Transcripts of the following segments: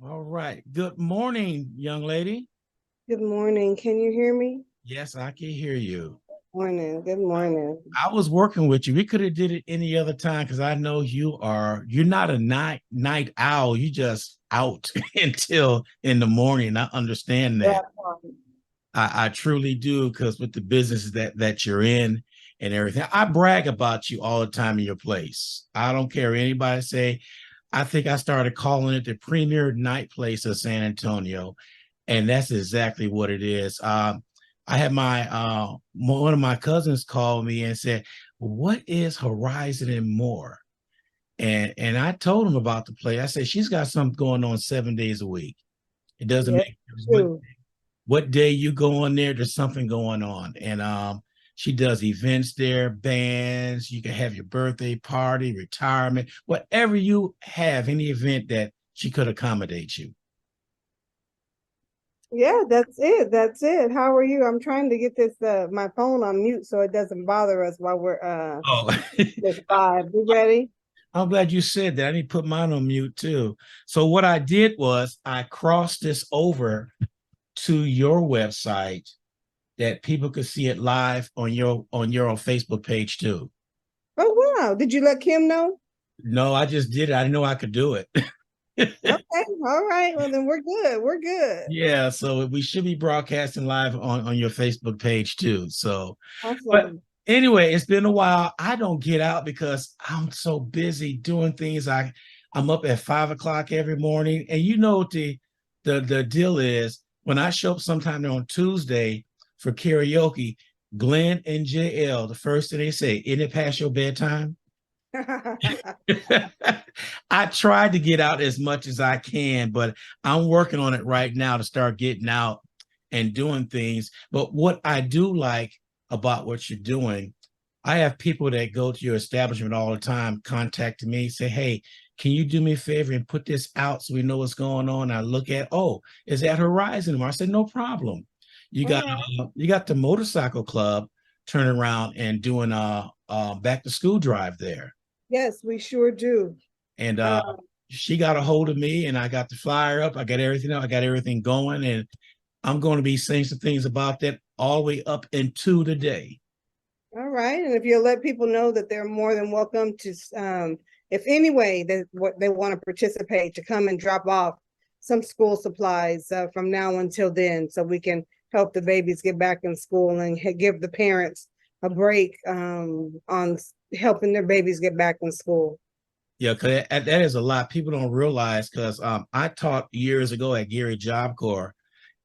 All right. Good morning, young lady. Good morning. Can you hear me? Yes, I can hear you. Morning. Good morning. I was working with you. We could have did it any other time because I know you're not a night owl. You just out until in the morning. I understand that. That I truly do because with the business that you're in and everything, I brag about you all the time in your place. I don't care what anybody say. I think I started calling it the premier night place of San Antonio, and that's exactly what it is. I had my one of my cousins called me and said, "What is Horizon and More?" And I told him about the place. I said she's got something going on 7 days a week. It doesn't yes, make true. what day you go on there, there's something going on. And she does events there, bands, you can have your birthday party, retirement, whatever you have, any event that she could accommodate you. Yeah, that's it. That's it. How are you? I'm trying to get this my phone on mute so it doesn't bother us while we're Oh, this live. You ready? I'm glad you said that. I need to put mine on mute too. So what I did was I crossed this over to your website that people could see it live on your Facebook page too. Oh wow. Did you let Kim know? No, I just did it. I know I could do it. Okay. All right. Well then we're good. We're good. Yeah, so we should be broadcasting live on your Facebook page too. So, but Awesome. anyway, it's been a while. I don't get out because I'm so busy doing things. I'm up at 5 o'clock every morning, and you know what the deal is when I show up sometime on Tuesday for karaoke. Glenn and JL, the first thing they say, "Isn't it past your bedtime?" I tried to get out as much as I can, but I'm working on it right now to start getting out and doing things. But what I do like about what you're doing, I have people that go to your establishment all the time contacting me, say, "Hey, can you do me a favor and put this out so we know what's going on?" I look at, "Oh, is that Horizon?" I said, "No problem." You All got right. you got the motorcycle club turning around and doing a back to school drive there. Yes, we sure do. And Uh, she got a hold of me and I got the flyer up. I got everything up. I got everything going. And I'm going to be saying some things about that all the way up into the day. All right. And if you'll let people know that they're more than welcome to, if any way that what they want to participate, to come and drop off some school supplies from now until then, so we can help the babies get back in school and give the parents a break on helping their babies get back in school. Yeah, because that is a lot. People don't realize because I taught years ago at Gary Job Corps.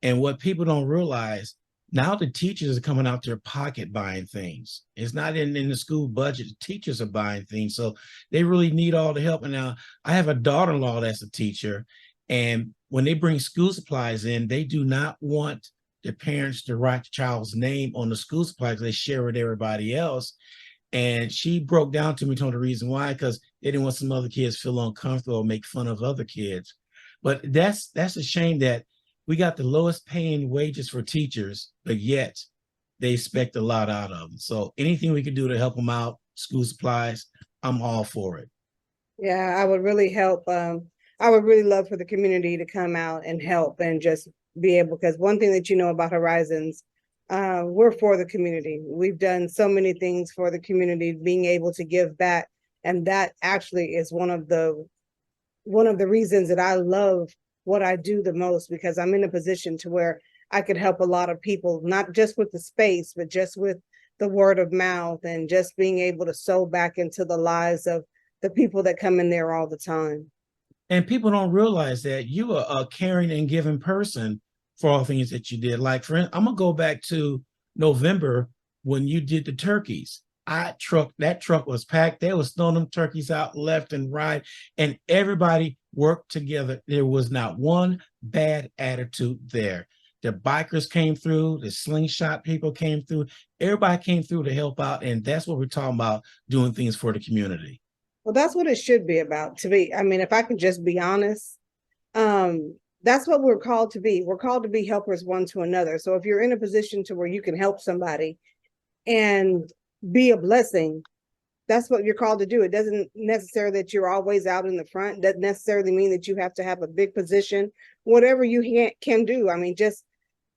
And what people don't realize now, the teachers are coming out their pocket buying things. It's not in the school budget. The teachers are buying things. So they really need all the help. And now I have a daughter-in-law that's a teacher. And when they bring school supplies in, they do not want the parents to write the child's name on the school supplies. They share with everybody else. And she broke down to me, told the reason why, because they didn't want some other kids feel uncomfortable or make fun of other kids. But that's a shame that we got the lowest paying wages for teachers, but yet they expect a lot out of them. So anything we can do to help them out, school supplies, I'm all for it. Yeah, I would really help. I would really love for the community to come out and help and just be able, because one thing that you know about Horizons, we're for the community. We've done so many things for the community, being able to give back. And that actually is one of the reasons that I love what I do the most, because I'm in a position to where I could help a lot of people, not just with the space, but just with the word of mouth and just being able to sow back into the lives of the people that come in there all the time. And people don't realize that you are a caring and giving person for all things that you did. Like, I'm gonna go back to November when you did the turkeys. That truck was packed. They was throwing them turkeys out left and right, and everybody worked together. There was not one bad attitude there. The bikers came through, the slingshot people came through, everybody came through to help out, and that's what we're talking about, doing things for the community. Well, that's what it should be about. To be, I mean, if I can just be honest, that's what we're called to be. We're called to be helpers one to another. So if you're in a position to where you can help somebody and be a blessing, that's what you're called to do. It doesn't necessarily that you're always out in the front. Doesn't necessarily mean that you have to have a big position. Whatever you can do. I mean, just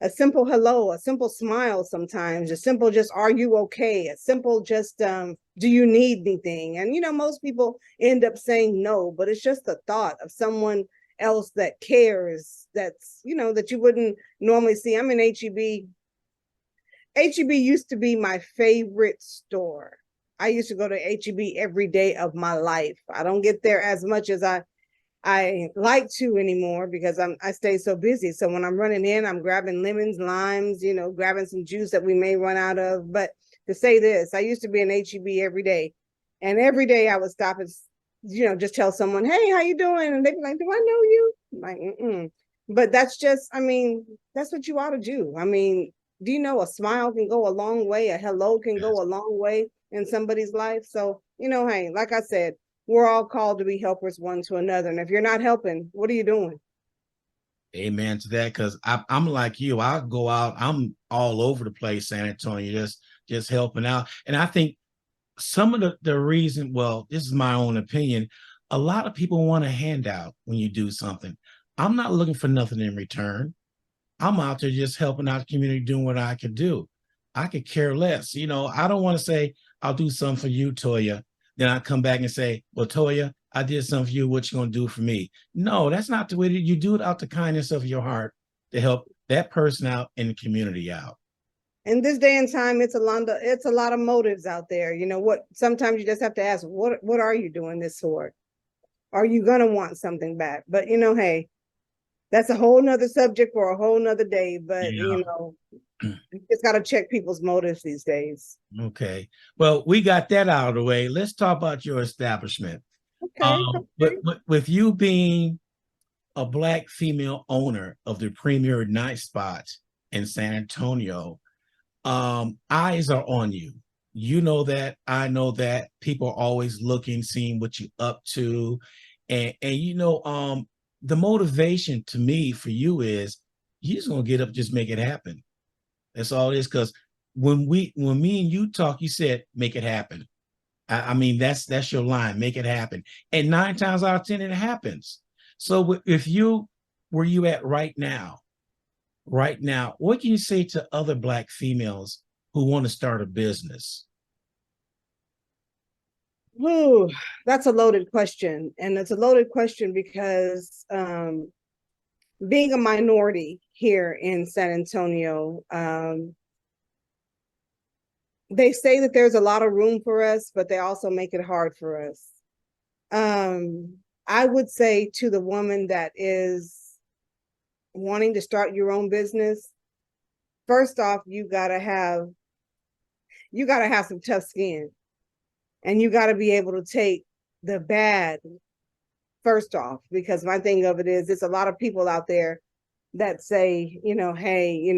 a simple hello, a simple smile sometimes, a simple just are you okay? A simple just do you need anything? And most people end up saying no, but it's just the thought of someone else that cares, that's that you wouldn't normally see. I'm in HEB. HEB used to be my favorite store. I used to go to HEB every day of my life. I don't get there as much as I like to anymore because I stay so busy. So when I'm running in, I'm grabbing lemons, limes, grabbing some juice that we may run out of. But to say this, I used to be in HEB every day, and every day I would stop and just tell someone, "Hey, how you doing?" And they'd be like, "Do I know you?" I'm like, mm-mm. But that's just, I mean, that's what you ought to do. I mean, do you know a smile can go a long way? A hello can Yes. go a long way in somebody's life. So, hey, like I said, we're all called to be helpers one to another. And if you're not helping, what are you doing? Amen to that. Because I'm like you. I go out. I'm all over the place, San Antonio, just helping out. And I think some of the reason, well, this is my own opinion. A lot of people want a handout when you do something. I'm not looking for nothing in return. I'm out there just helping out the community, doing what I can do. I could care less. I don't want to say, I'll do something for you, Toya. Then I come back and say, well, Toya, I did something for you. What you going to do for me? No, that's not the way that you do it, out the kindness of your heart to help that person out and the community out. In this day and time, it's a lot of motives out there. What sometimes you just have to ask, what are you doing this for? Are you gonna want something back? But hey, that's a whole nother subject for a whole nother day. But Yeah. you just gotta check people's motives these days. Okay. Well, we got that out of the way. Let's talk about your establishment. Okay, But okay. with you being a Black female owner of the premier night spot in San Antonio, eyes are on you. You know that, I know that. People are always looking, seeing what you up to. And the motivation to me for you is you just gonna get up, just make it happen. That's all it is. Because when me and you talk, you said make it happen. I mean, that's your line, make it happen. And 9 times out of 10, it happens. So if you where you at right now, what can you say to other Black females who want to start a business? Ooh, that's a loaded question. And it's a loaded question because being a minority here in San Antonio, they say that there's a lot of room for us, but they also make it hard for us. Um, I would say to the woman that is wanting to start your own business, first off, you gotta have some tough skin, and you gotta be able to take the bad first off, because my thing of it is, there's a lot of people out there that say, hey,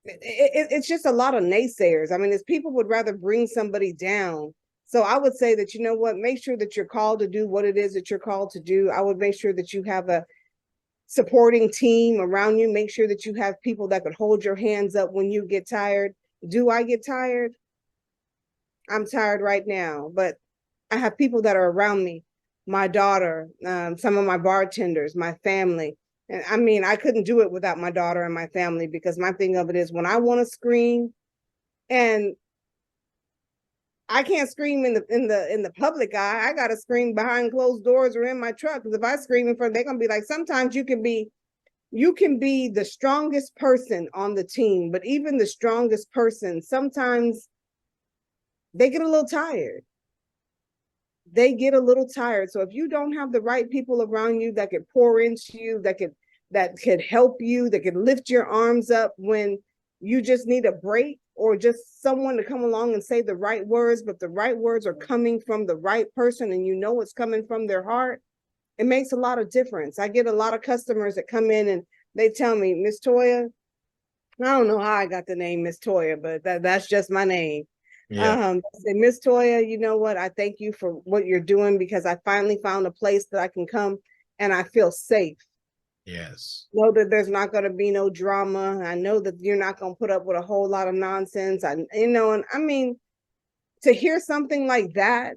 it's just a lot of naysayers. I mean, it's people would rather bring somebody down. So I would say that, what, make sure that you're called to do what it is that you're called to do. I would make sure that you have a supporting team around you. Make sure that you have people that could hold your hands up when you get tired. Do I get tired? I'm tired right now, but I have people that are around me, my daughter, some of my bartenders, my family. And I mean, I couldn't do it without my daughter and my family, because my thing of it is, when I want to scream, and I can't scream in the public eye. I gotta scream behind closed doors or in my truck. Because if I scream in front, they're gonna be like, sometimes you can be the strongest person on the team, but even the strongest person, sometimes they get a little tired. So if you don't have the right people around you that could pour into you, that could help you, that could lift your arms up when you just need a break, or just someone to come along and say the right words, but the right words are coming from the right person, and it's coming from their heart, it makes a lot of difference. I get a lot of customers that come in and they tell me, Miss Toya, I don't know how I got the name Miss Toya, but that's just my name. Yeah. Say, Miss Toya, you know what? I thank you for what you're doing, because I finally found a place that I can come and I feel safe. Yes. Know that there's not going to be no drama. I know that you're not going to put up with a whole lot of nonsense. And I mean, to hear something like that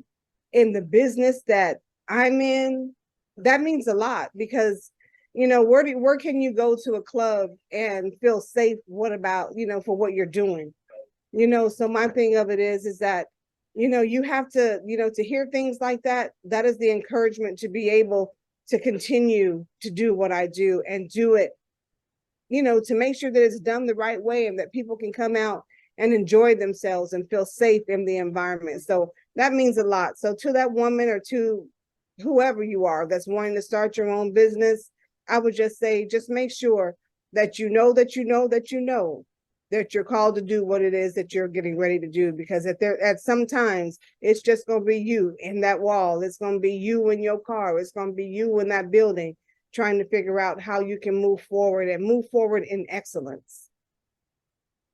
in the business that I'm in, that means a lot because where can you go to a club and feel safe? What about, for what you're doing? So my thing of it is that, you have to, to hear things like that, that is the encouragement to be able to continue to do what I do and do it, to make sure that it's done the right way and that people can come out and enjoy themselves and feel safe in the environment. So that means a lot. So to that woman or to whoever you are that's wanting to start your own business, I would just say, just make sure that that you're called to do what it is that you're getting ready to do. Because at some times it's just going to be you in that wall. It's going to be you in your car. It's going to be you in that building trying to figure out how you can move forward and move forward in excellence.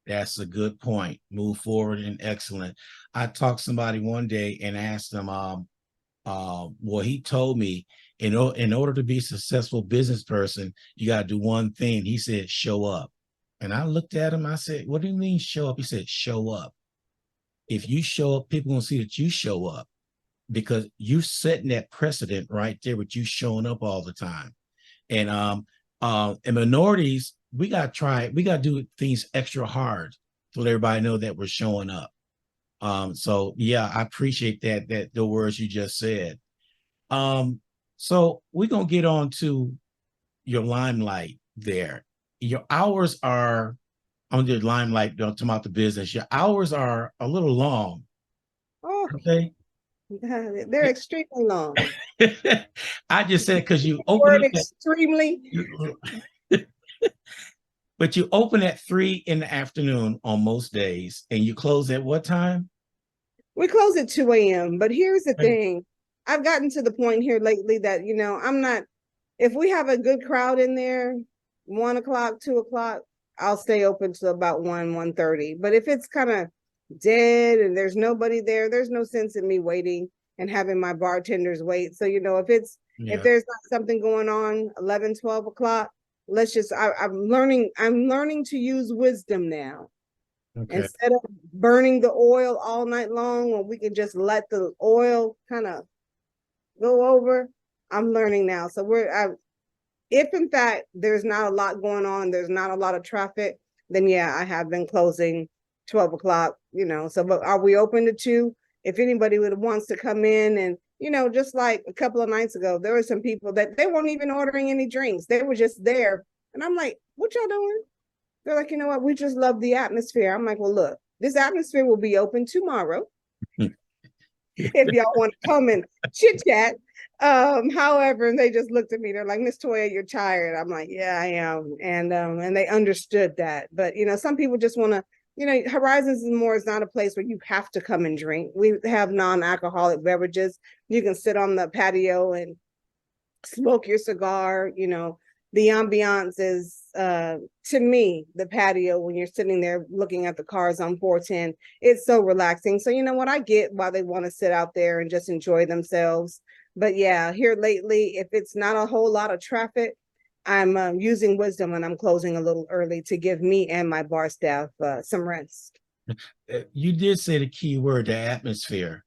That's a good point. Move forward in excellence. I talked to somebody one day and asked them, well, he told me, in order to be a successful business person, you got to do one thing. He said, show up. And I looked at him. I said, what do you mean show up? He said, show up. If you show up, people will see that you show up because you're setting that precedent right there with you showing up all the time. And in minorities, we got to do things extra hard to let everybody know that we're showing up. So yeah, I appreciate that the words you just said. So we're gonna get on to your limelight there. Your hours are on your limelight, talking about the business. Your hours are a little long. Oh, okay. They're extremely long. I just said because you open Word up extremely. but you open at 3 in the afternoon on most days, and you close at what time? We close at 2 a.m. But here's the thing. I've gotten to the point here lately that, I'm not, if we have a good crowd in there, 1 o'clock, 2 o'clock, I'll stay open till about 1:30. But if it's kind of dead and there's nobody there, there's no sense in me waiting and having my bartenders wait. So, if there's not something going on 11, 12 o'clock, I'm learning to use wisdom now. Okay. Instead of burning the oil all night long, when we can just let the oil kind of go over, I'm learning now. So if in fact there's not a lot going on, there's not a lot of traffic, then yeah, I have been closing 12 o'clock, so, but are we open to 2? If anybody wants to come in and, just like a couple of nights ago, there were some people that they weren't even ordering any drinks. They were just there. And I'm like, what y'all doing? They're like, you know what? We just love the atmosphere. I'm like, well, look, this atmosphere will be open tomorrow. If y'all want to come and chit chat. However, and they just looked at me. They're like, Miss Toya, you're tired. I'm like, yeah, I am. And they understood that. But, some people just want to, Horizons is not a place where you have to come and drink. We have non-alcoholic beverages. You can sit on the patio and smoke your cigar. The ambiance is, to me, the patio, when you're sitting there looking at the cars on 410, it's so relaxing. So, what I get why they want to sit out there and just enjoy themselves. But yeah, here lately, if it's not a whole lot of traffic, I'm using wisdom and I'm closing a little early to give me and my bar staff some rest. You did say the key word, the atmosphere.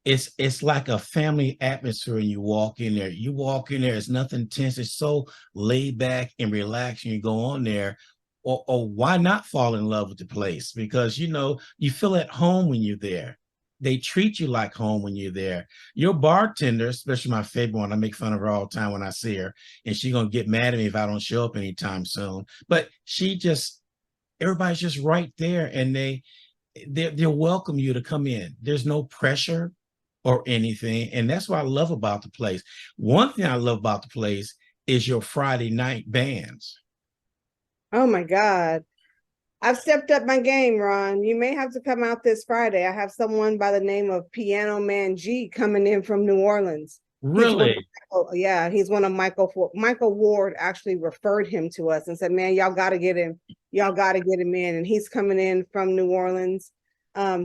It's like a family atmosphere when you walk in there. You walk in there, it's nothing tense. It's so laid back and relaxed. And you go on there, or why not fall in love with the place? Because you feel at home when you're there. They treat you like home when you're there. Your bartender, especially my favorite one, I make fun of her all the time when I see her, and she's gonna get mad at me if I don't show up anytime soon. But everybody's just right there, and they'll welcome you to come in. There's no pressure or anything. And that's what I love about the place. One thing I love about the place is your Friday night bands. Oh my God. I've stepped up my game, Ron. You may have to come out this Friday. I have someone by the name of Piano Man G coming in from New Orleans. Really? He's one of Michael Ward actually referred him to us and said, man, y'all got to get him. Y'all got to get him in. And he's coming in from New Orleans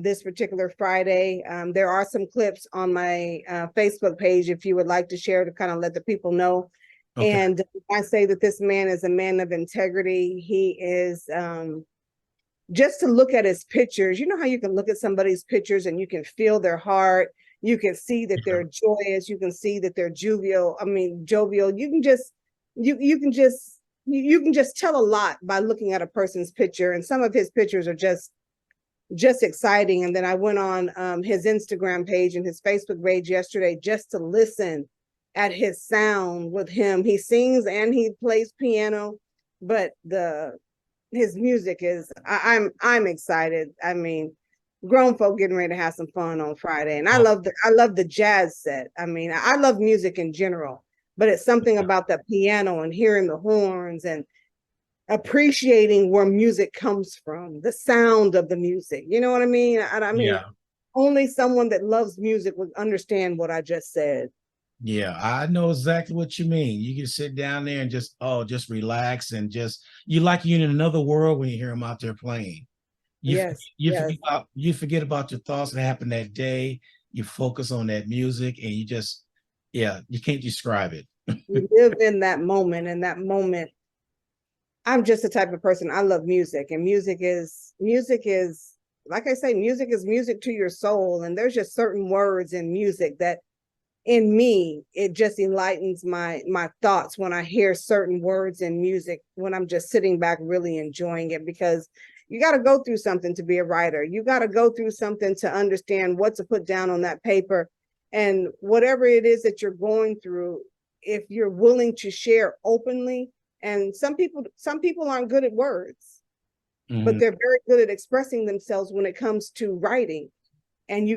this particular Friday. There are some clips on my Facebook page if you would like to share to kind of let the people know. Okay. And I say that this man is a man of integrity. He is just to look at his pictures, you know how you can look at somebody's pictures and you can feel their heart. You can see that Yeah. they're joyous. You can see that they're jovial. I mean, jovial. You can just, you can just, you can just tell a lot by looking at a person's picture. And some of his pictures are just exciting. And then I went on his Instagram page and his Facebook page yesterday just to listen at his sound with him. He sings and he plays piano, but his music is I'm excited. I mean, grown folk getting ready to have some fun on Friday. And Oh, I love the jazz set. I mean, I love music in general, but it's something about the piano and hearing the horns and appreciating where music comes from, the sound of the music. You know what I mean? I mean, yeah. only someone that loves music would understand what I just said. Yeah, I know exactly what you mean. You can sit down there and just relax and just you like you're in another world when you hear them out there playing. You Yes, you yes. forget about your thoughts that happened that day. You focus on that music and yeah, you can't describe it. You live in that moment, and that moment I'm just the type of person, I love music, and music is like I say, music is music to your soul. And there's just certain words in music that in me, it just enlightens my thoughts when I hear certain words in music, when I'm just sitting back really enjoying it. Because you got to go through something to be a writer. You got to go through something to understand what to put down on that paper. And whatever it is that you're going through, if you're willing to share openly, and some people aren't good at words, but Mhm. they're very good at expressing themselves when it comes to writing. And Right.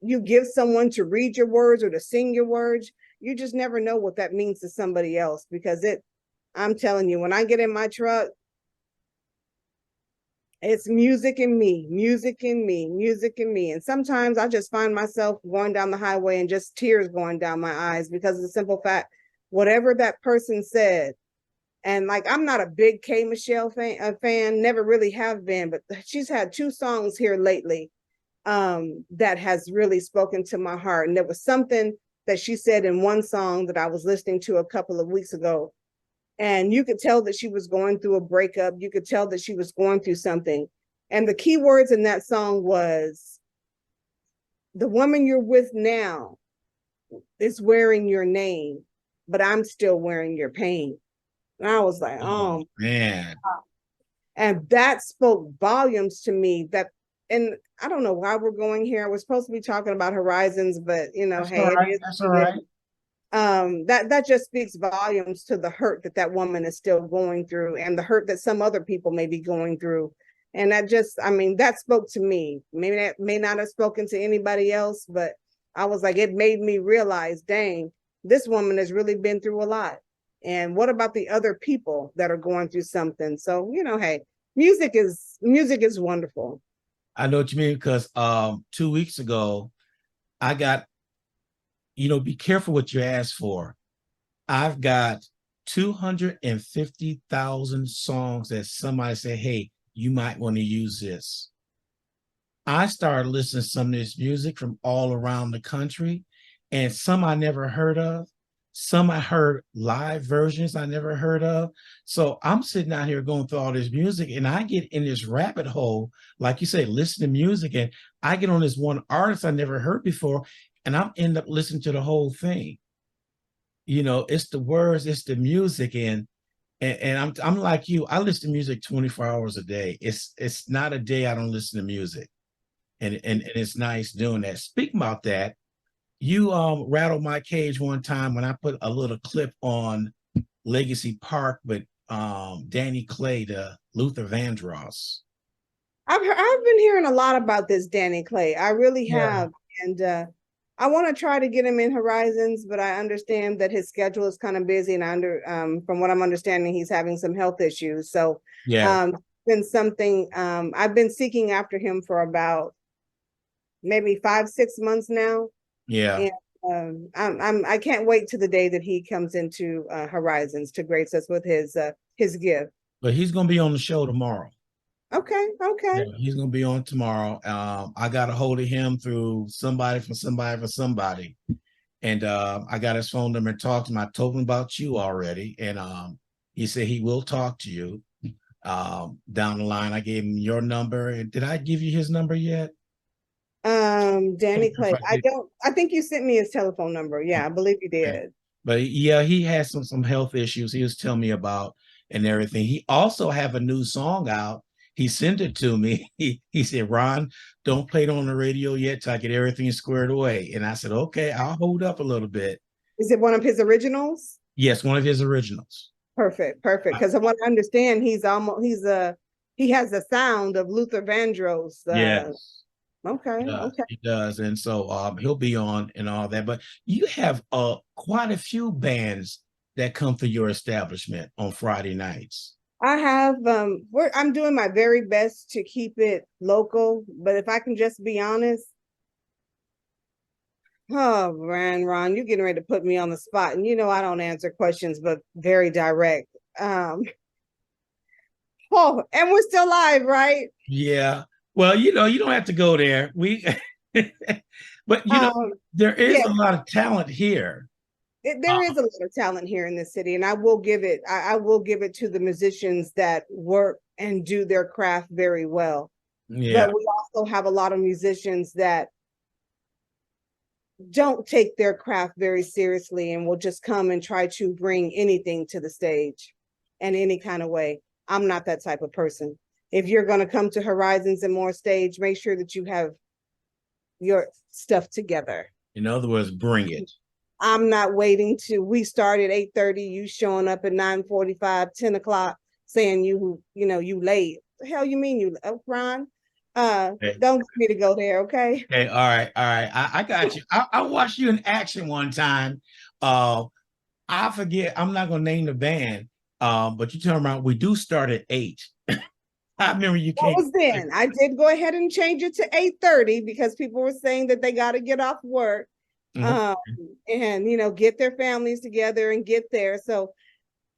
you give someone to read your words or to sing your words, you just never know what that means to somebody else. Because I'm telling you, when I get in my truck, it's music and me, music and me, music and me. And sometimes I just find myself going down the highway and just tears going down my eyes, because of the simple fact, whatever that person said. And like, I'm not a big K Michelle fan, never really have been, but she's had two songs here lately that has really spoken to my heart. And there was something that she said in one song that I was listening to a couple of weeks ago. And you could tell that she was going through a breakup. You could tell that she was going through something. And the key words in that song was, the woman you're with now is wearing your name, but I'm still wearing your pain. And I was like, Oh oh, man. and that spoke volumes to me. And I don't know why we're going here. We're supposed to be talking about horizons, but That's all hey, it right. is That's all what it right. is. That just speaks volumes to the hurt that woman is still going through, and the hurt that some other people may be going through. And I mean, that spoke to me. Maybe that may not have spoken to anybody else, but I was like, it made me realize, dang, this woman has really been through a lot. And what about the other people that are going through something? So, hey, music is wonderful. I know what you mean because 2 weeks ago I got, be careful what you ask for. I've got 250,000 songs that somebody said, hey, you might want to use this. I started listening to some of this music from all around the country, and some I never heard of. Some I heard live versions I never heard of. So I'm sitting out here going through all this music, and I get in this rabbit hole, like you say, listen to music, and I get on this one artist I never heard before, and I'm end up listening to the whole thing. It's the words, it's the music, and I'm like you. I listen to music 24 hours a day. It's not a day I don't listen to music, and it's nice doing that. Speaking about that, you rattled my cage one time when I put a little clip on Legacy Park with Danny Clay to Luther Vandross. I've been hearing a lot about this Danny Clay. I really Yeah, have. And I want to try to get him in Horizons, but I understand that his schedule is kind of busy, and from what I'm understanding, he's having some health issues. So yeah, um been something I've been seeking after him for about maybe 5, 6 months now. yeah. And I can't wait to the day that he comes into Horizons to grace us with his gift. But he's gonna be on the show tomorrow. Okay, Yeah, okay. he's gonna be on tomorrow. I got a hold of him through somebody for somebody for somebody, and I got his phone number and talked to him. I told him about you already, and he said he will talk to you. down the line. I gave him your number. And did I give you his number yet? Danny If Clay. I did, I think you sent me his telephone number. Yeah, I believe you okay. did. But yeah, he has some health issues he was telling me about and everything. He also have a new song out. He sent it to me. He said, Ron, don't play it on the radio yet till I get everything squared away. And I said, okay, I'll hold up a little bit. Is it one of his originals? Yes, one of his originals. Perfect, perfect. Uh, Because I want to understand he has the sound of Luther Vandross. yes. Okay, okay. He does, and so he'll be on and all that. But you have quite a few bands that come through your establishment on Friday nights. I have I'm doing my very best to keep it local, but if I can just be honest, oh Ron, you're getting ready to put me on the spot. And you know I don't answer questions, but very direct. Um, oh, and we're still live, right? Yeah. Well, you don't have to go there. But Um, there is yeah, a lot of talent here. there is a lot of talent here in this city, and I will give it to the musicians that work and do their craft very well. Yeah, But we also have a lot of musicians that don't take their craft very seriously and will just come and try to bring anything to the stage in any kind of way. I'm not that type of person. If you're going to come to Horizons and More stage, make sure that you have your stuff together. in other words, bring it. I'm not waiting to we start at 8:30, you showing up at 9:45, 10 o'clock, saying you late. The hell you mean you Ron? Okay. Don't get me to go there, okay? Okay. All right. All right. I got you. I watched you in action one time. Uh, I forget. I'm not gonna name the band. But you tell me we do start at 8. I remember you What came. was then? I did go ahead and change it to 8:30 because people were saying that they got to get off work, Mhm. um, and get their families together and get there. So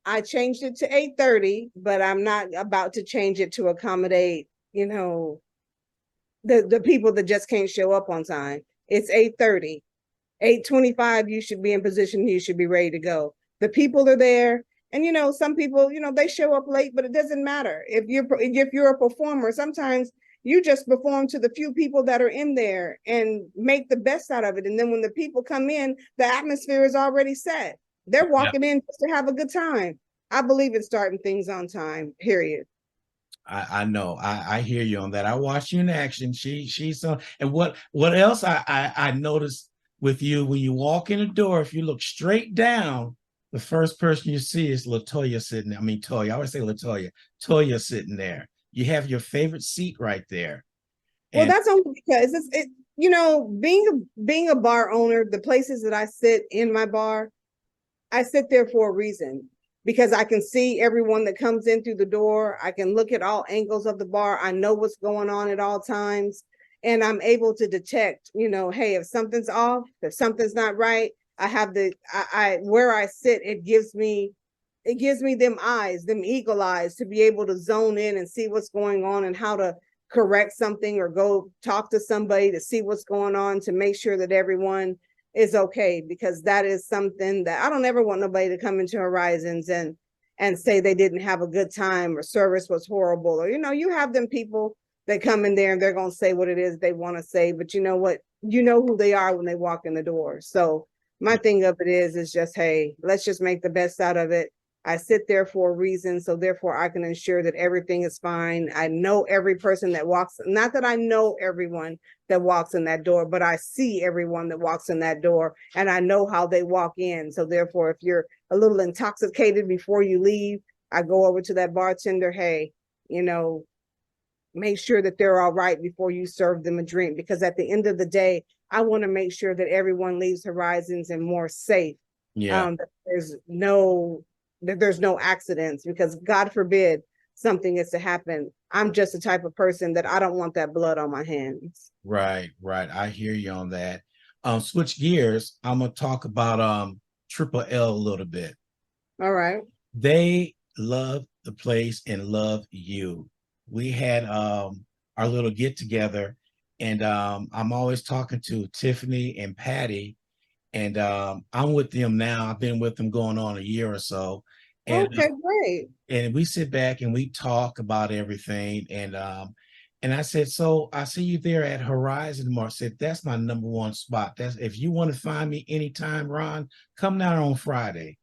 I changed it to 8:30, but I'm not about to change it to accommodate, the people that just can't show up on time. It's 8:30. 8:25, you should be in position, you should be ready to go. The people are there. And some people, they show up late, but it doesn't matter. If you're a performer, sometimes you just perform to the few people that are in there and make the best out of it. And then when the people come in, the atmosphere is already set. They're Yeah, walking in just to have a good time. I believe in starting things on time, period. I know. I hear you on that. I watched you in action. She's and what else I noticed with you when you walk in the door, if you look straight down, the first person you see is Latoya sitting. I mean Toya. I always say Latoya. Toya sitting there. You have your favorite seat right there. Well, And that's only because being a bar owner, the places that I sit in my bar, I sit there for a reason because I can see everyone that comes in through the door. I can look at all angles of the bar. I know what's going on at all times. And I'm able to detect, hey, if something's off, if something's not right, I have where I sit, it gives me them eyes, them eagle eyes to be able to zone in and see what's going on and how to correct something or go talk to somebody to see what's going on to make sure that everyone is okay, because that is something that I don't ever want nobody to come into Horizons and say they didn't have a good time or service was horrible, or you have them people that come in there and they're going to say what it is they want to say, but you know what, you know who they are when they walk in the door. So my thing of it is just, hey, let's just make the best out of it. I sit there for a reason, so therefore I can ensure that everything is fine. I know every person that walks, not that I know everyone that walks in that door, but I see everyone that walks in that door and I know how they walk in. So therefore, if you're a little intoxicated before you leave, I go over to that bartender, hey, you know, make sure that they're all right before you serve them a drink. Because at the end of the day, I want to make sure that everyone leaves Horizons and more safe. yeah, That there's no accidents, because God forbid something is to happen. I'm just the type of person that I don't want that blood on my hands. right, right. I hear you on that. Switch gears. I'm gonna talk about Triple L a little bit. All right. They love the place and love you. We had our little get together, and I'm always talking to Tiffany and Patty, and I'm with them now. I've been with them going on a year or so, Okay, great. And we sit back and we talk about everything. And I said, so I see you there at Horizon tomorrow. I said, that's my number one spot. That's if you want to find me anytime, Ron, come down on Friday.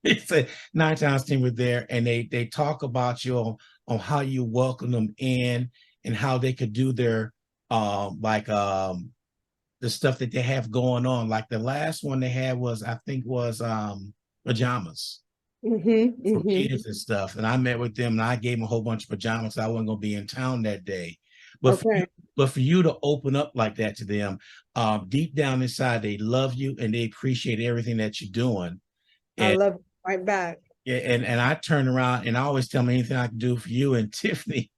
It's a 9 times 10 we're there, and they talk about you on how you welcome them in and how they could do their like the stuff that they have going on. Like the last one they had was I think was pajamas Mm-hmm, for mm-hmm. kids and stuff. And I met with them and I gave them a whole bunch of pajamas. I wasn't gonna be in town that day. But for you, Okay. but for you to open up like that to them, deep down inside, they love you and they appreciate everything that you're doing. I And love it right back. yeah, and I turn around and I always tell them anything I can do for you. And Tiffany,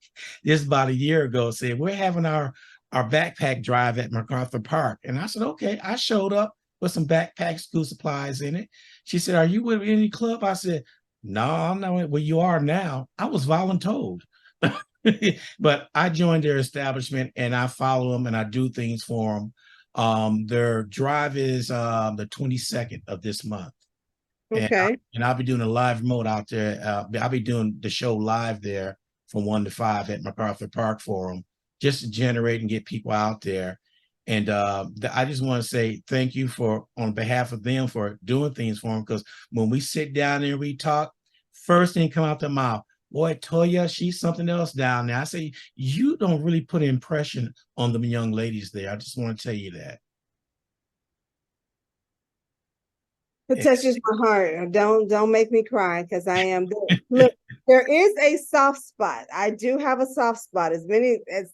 this about a year ago, said, we're having our backpack drive at MacArthur Park. And I said, okay. I showed up with some backpack school supplies in it. She said, are you with any club? I said, no, I'm not. Well, you are now. I was voluntold. But I joined their establishment and I follow them and I do things for them. Their drive is the 22nd of this month. Okay. And I'll be doing a live remote out there. I'll be doing the show live there from 1 to 5 at MacArthur Park for them, just to generate and get people out there. And I just want to say thank you for on behalf of them for doing things for them, because when we sit down there and we talk, first thing come out their mouth, boy, Toya, she's something else down there. I say you don't really put an impression on the young ladies there. I just want to tell you that. It touches my heart. Don't make me cry because I am there. Look, there is a soft spot. I do have a soft spot. As many as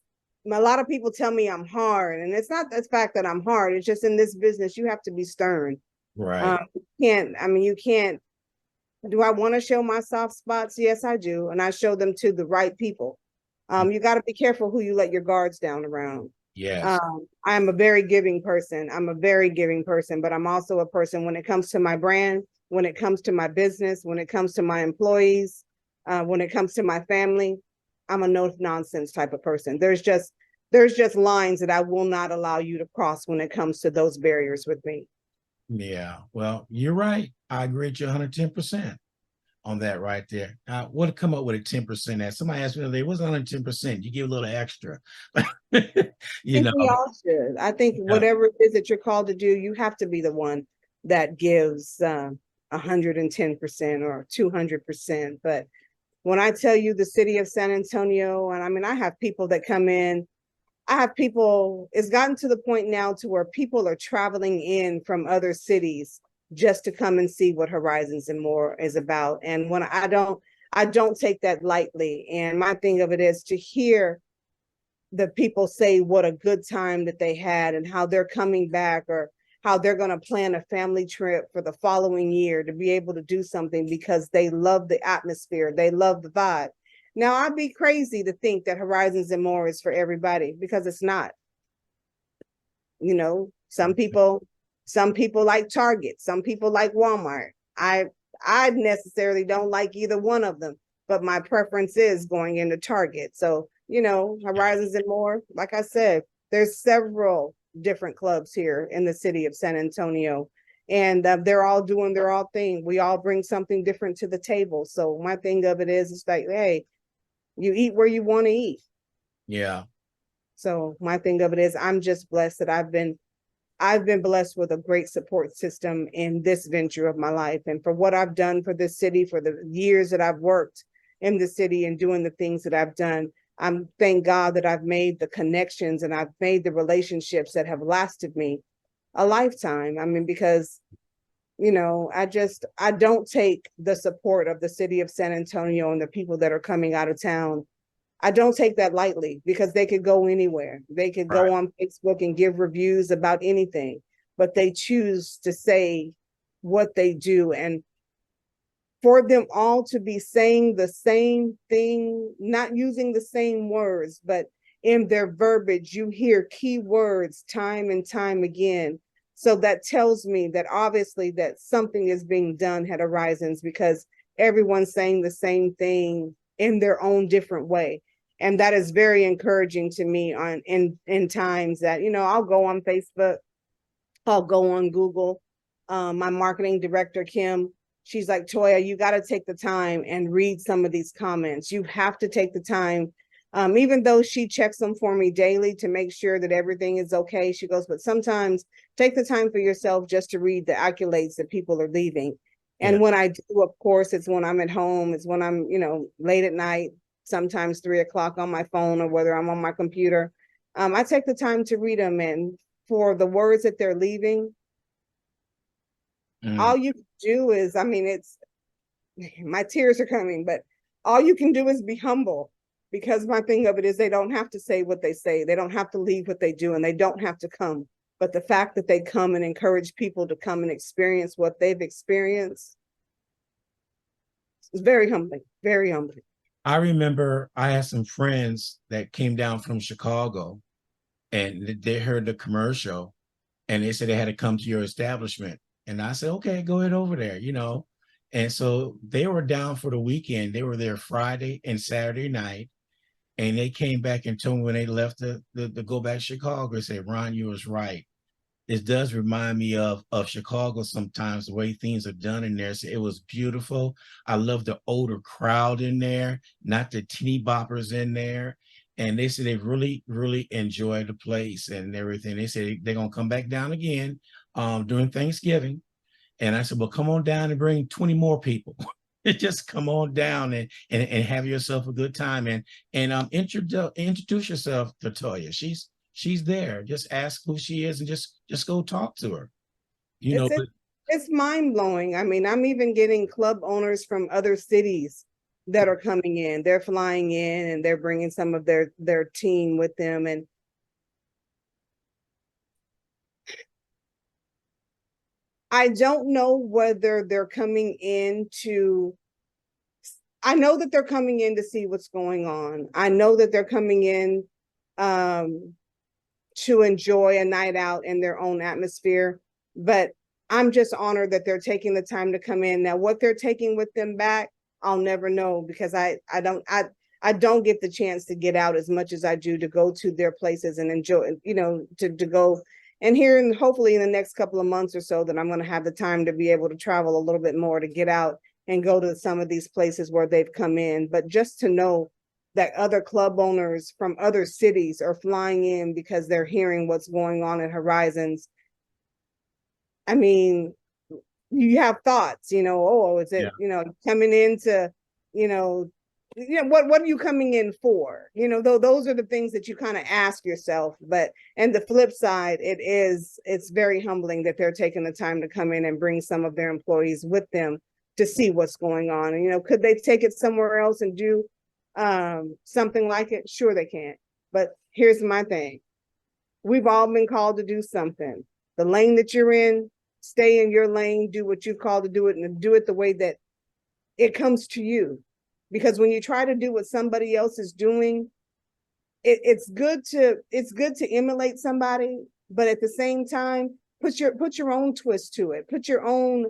a lot of people tell me I'm hard, and it's not the fact that I'm hard. It's just in this business you have to be stern. Right. You can't. I mean, you can't. Do I want to show my soft spots? Yes, I do, and I show them to the right people. You got to be careful who you let your guards down around. Yes. I'm a very giving person. I'm a very giving person, but I'm also a person when it comes to my brand, when it comes to my business, when it comes to my employees, when it comes to my family, I'm a no nonsense type of person. There's just lines that I will not allow you to cross when it comes to those barriers with me. Yeah. Well, you're right. I agree with you 110% on that right there. I would have come up with a 10% that somebody asked me today, what's 110%? You give a little extra. I you think know, we all should. I think yeah, whatever it is that you're called to do, you have to be the one that gives 110% or 200%. But when I tell you the city of San Antonio, and I mean, I have people that come in, I have people, it's gotten to the point now to where people are traveling in from other cities just to come and see what Horizons and More is about. And when I don't take that lightly. And my thing of it is to hear the people say what a good time that they had and how they're coming back, or how they're going to plan a family trip for the following year to be able to do something because they love the atmosphere, they love the vibe. Now, I'd be crazy to think that Horizons and More is for everybody, because it's not. Some people like Target, some people like Walmart. I necessarily don't like either one of them, but my preference is going into Target. So, Horizons and More, like I said, there's several different clubs here in the city of San Antonio, and they're all doing their all thing. We all bring something different to the table. So my thing of it is, it's like, hey, you eat where you want to eat. yeah, So my thing of it is, I'm just blessed that I've been blessed with a great support system in this venture of my life. And for what I've done for this city, for the years that I've worked in the city and doing the things that I've done, I'm thank God that I've made the connections and I've made the relationships that have lasted me a lifetime. I mean, because, I don't take the support of the city of San Antonio and the people that are coming out of town. I don't take that lightly, because they could go anywhere. They could right. go on Facebook and give reviews about anything, but they choose to say what they do. And for them all to be saying the same thing, not using the same words, but in their verbiage, you hear key words time and time again. So that tells me that obviously that something is being done at Horizons, because everyone's saying the same thing in their own different way. And that is very encouraging to me in times that, I'll go on Facebook, I'll go on Google. My marketing director, Kim, she's like, Toya, you got to take the time and read some of these comments. You have to take the time. Even though she checks them for me daily to make sure that everything is okay, she goes, but sometimes take the time for yourself just to read the accolades that people are leaving. Yeah. And when I do, of course, it's when I'm at home, it's when I'm, late at night, sometimes 3 o'clock on my phone, or whether I'm on my computer. I take the time to read them, and for the words that they're leaving, Mm. all you can do is, it's, my tears are coming, but all you can do is be humble, because my thing of it is they don't have to say what they say. They don't have to leave what they do, and they don't have to come. But the fact that they come and encourage people to come and experience what they've experienced is very humbling, very humbling. I remember I had some friends that came down from Chicago, and they heard the commercial, and they said they had to come to your establishment. And I said, okay, go ahead over there, And so they were down for the weekend. They were there Friday and Saturday night. And they came back and told me when they left the go back to Chicago, they said, Ron, you was right. It does remind me of Chicago sometimes, the way things are done in there. So it was beautiful. I love the older crowd in there, not the teeny boppers in there. And they said they really, really enjoyed the place and everything. They said they're gonna come back down again during Thanksgiving. And I said, well, come on down and bring 20 more people. Just come on down and have yourself a good time and introduce yourself to Toya. She's there. Just ask who she is and just go talk to her. It's But it's mind blowing. I'm even getting club owners from other cities that are coming in. They're flying in and they're bringing some of their team with them. And I don't know whether they're coming in to, I know that they're coming in to see what's going on. I know that they're coming in um, to enjoy a night out in their own atmosphere, but I'm just honored that they're taking the time to come in. Now, what they're taking with them back, I'll never know, because I don't get the chance to get out as much as I do to go to their places and enjoy, to go. And here, and hopefully in the next couple of months or so, that I'm going to have the time to be able to travel a little bit more, to get out and go to some of these places where they've come in. But just to know that other club owners from other cities are flying in because they're hearing what's going on at Horizons. I mean, you have thoughts, oh, is yeah, it, coming into, what are you coming in for? Though those are the things that you kind of ask yourself. But and the flip side, it's very humbling that they're taking the time to come in and bring some of their employees with them to see what's going on. And could they take it somewhere else and do something like it? Sure they can. But here's my thing. We've all been called to do something. The lane that you're in, stay in your lane, do what you've called to do it, and do it the way that it comes to you. Because when you try to do what somebody else is doing, it's good to emulate somebody, but at the same time, put your own twist to it. Put your own,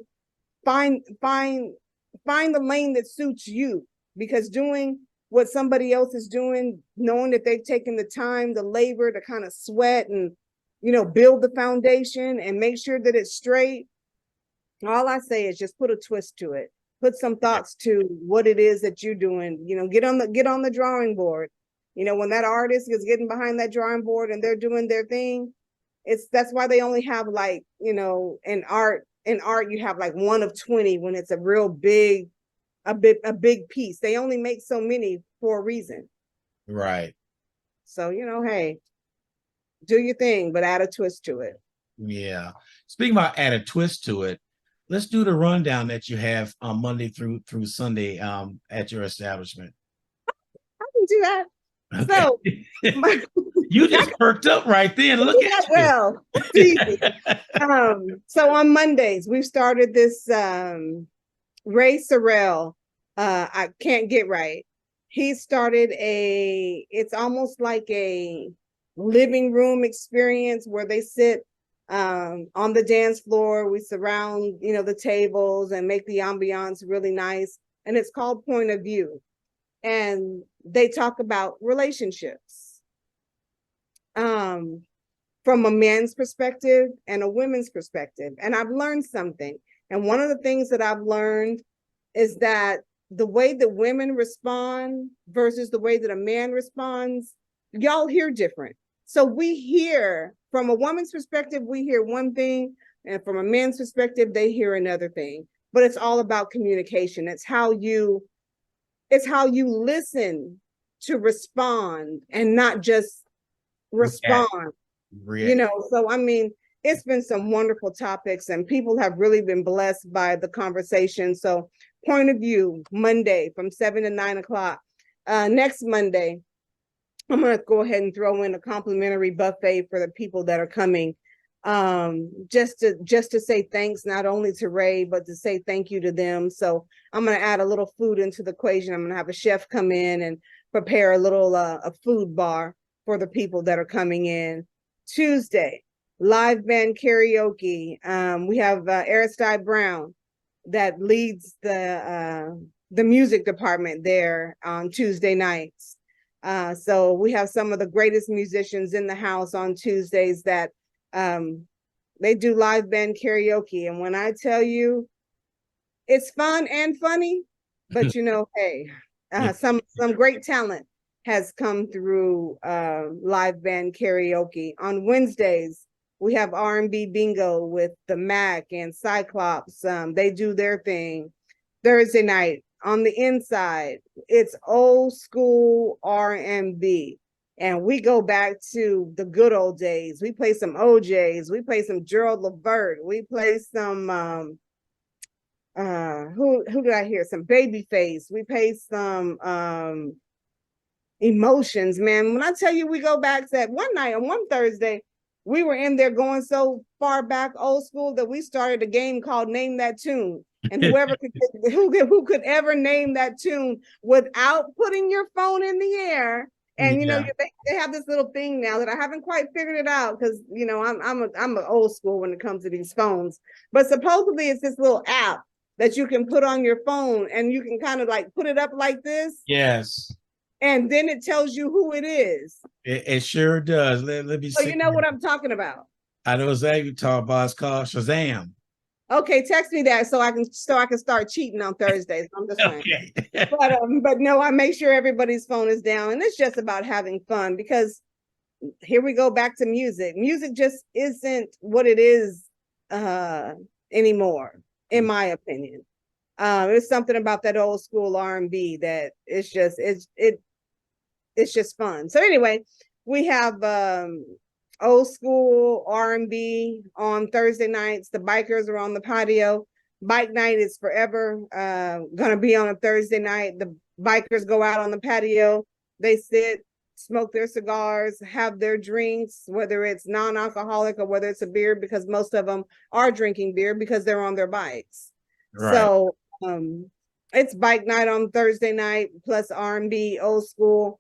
find the lane that suits you. Because doing what somebody else is doing, knowing that they've taken the time, the labor to kind of sweat and build the foundation and make sure that it's straight, all I say is just put a twist to it. Put some thoughts to what it is that you're doing. Get on the drawing board. When that artist is getting behind that drawing board and they're doing their thing, that's why they only have, like, in art you have like one of 20 when it's a real big, a big piece. They only make so many for a reason. right. So, hey, do your thing, but add a twist to it. Yeah. Speaking about add a twist to it, let's do the rundown that you have on Monday through Sunday at your establishment. I can do that. Okay. So You just perked up right then. Look at you. well, it's easy. So on Mondays, we've started this Ray Sorrell. I can't get right. He started it's almost like a living room experience where they sit on the dance floor. We surround, the tables and make the ambiance really nice. And it's called Point of View. And they talk about relationships from a man's perspective and a women's perspective. And I've learned something. And one of the things that I've learned is that the way that women respond versus the way that a man responds, y'all hear different. So we hear from a woman's perspective, we hear one thing, and from a man's perspective, they hear another thing. But it's all about communication. It's how you listen to respond and not just respond. So I mean, it's been some wonderful topics and people have really been blessed by the conversation. So point of view, Monday from 7 to 9 o'clock. Next Monday, I'm going to go ahead and throw in a complimentary buffet for the people that are coming. Just to say thanks, not only to Ray, but to say thank you to them. So I'm going to add a little food into the equation. I'm going to have a chef come in and prepare a little a food bar for the people that are coming in. Tuesday, live band karaoke. We have Aristide Brown that leads the music department there on Tuesday nights. So we have some of the greatest musicians in the house on Tuesdays that they do live band karaoke. And when I tell you it's fun and funny, but hey, some great talent has come through live band karaoke. On Wednesdays, we have R&B bingo with the Mac and Cyclops. They do their thing. Thursday night, on the inside, it's old school R&B. And we go back to the good old days. We play some OJs. We play some Gerald Levert. We play some, who did I hear? Some Babyface. We play some Emotions, man. When I tell you we go back to that one night on one Thursday, we were in there going so far back old school that we started a game called Name That Tune. And whoever who could ever name that tune without putting your phone in the air. And they have this little thing now that I haven't quite figured it out because I'm an old school when it comes to these phones. But supposedly it's this little app that you can put on your phone and you can kind of like put it up like this. Yes. And then it tells you who it is. It sure does. Let me see. So you know what I'm talking about. I know exactly what you're talking about. It's called Shazam. Okay, text me that so I can start cheating on Thursdays. I'm just saying. Okay. But no, I make sure everybody's phone is down, and it's just about having fun because here we go back to music. Music just isn't what it is anymore, in my opinion. There's something about that old school R&B that it's just fun. So anyway, we have old school R&B on Thursday nights. The bikers are on the patio. Bike night is forever gonna be on a Thursday night. The bikers go out on the patio. They sit, smoke their cigars, have their drinks, whether it's non-alcoholic or whether it's a beer, because most of them are drinking beer because they're on their bikes. Right. So it's bike night on Thursday night plus R&B, old school.